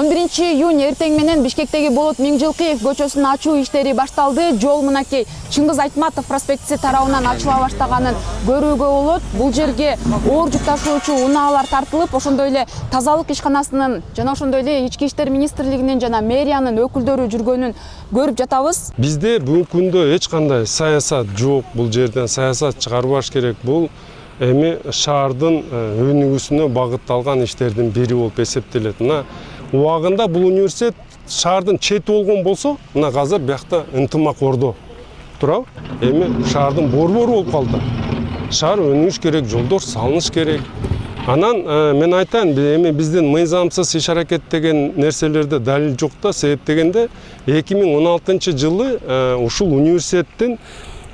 11-iyун эртең менен Бишкектеги Болот Миңжилкиев көчөсүн ачуу иштери башталды. Жол мынакей Чыңгыз Айтматов проспектиси тарабынан ачыла баштаганын көрүүгө болот. Бул жерге оор жүк ташуучу унаалар тартылып, ошондой эле тазалык ишканасынын жана ошондой эле Ички иштер министрлигинин жана мэриянын өкүлдөрү жүргөнүн көрүп жатабыз. Бизде бүгүнкү күндө эч кандай саясат жок. Бул жерден саясат чыгарбаш керек. Бул эми шаардын өнүгүүсүнө багытталган иштердин бири болуп эсептелет. Мына убагында бул университет шаардын чети болгон болсо, мына азыр биякта ынтымак ордо турабы? Эми шаардын борбору болуп калды. Шаар өнүгүш керек, жолдор салыныш керек. Анан мен айтайын, эми биздин мыйзамсыз иш аракет деген нерселерде далил жок да, себеп дегенде 2016-жылы ушул университеттин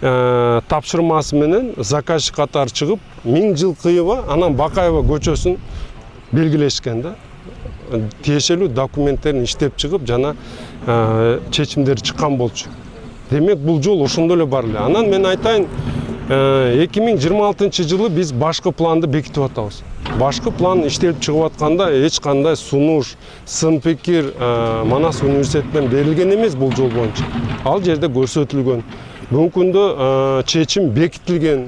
тапшырмасы менен заказчик катары чыгып, Миңжилкиева, анан Бакаева көчөсүн белгилешкен да. Тиешелүү документтерин иштеп чыгып, жана чечимдер чыккан болчу. Демек, бул жол ошондой эле бар эле. Анан мен айтайын, 2026-жылы биз башкы планды бекитип атабыз. Башкы план иштелип чыгып атканда эч кандай сунуш, сын пикир Манас университетинен берилген эмес бул жол боюнча. Ал жерде көрсөтүлгөн. Бүгүнкү күндө чечим бекитилген.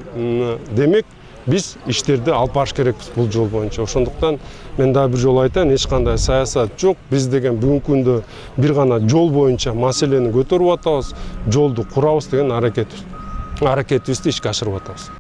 Демек, биз иштерди алып барыш керекпиз бул жол боюнча. Ошондуктан мен дагы бир жолу айтайын, эч кандай саясат жок. Биз деген бүгүнкү күндө бир гана жол боюнча маселени көтөрүп атабыз, жолду курабыз деген аракетибизди ишке ашырып атабыз.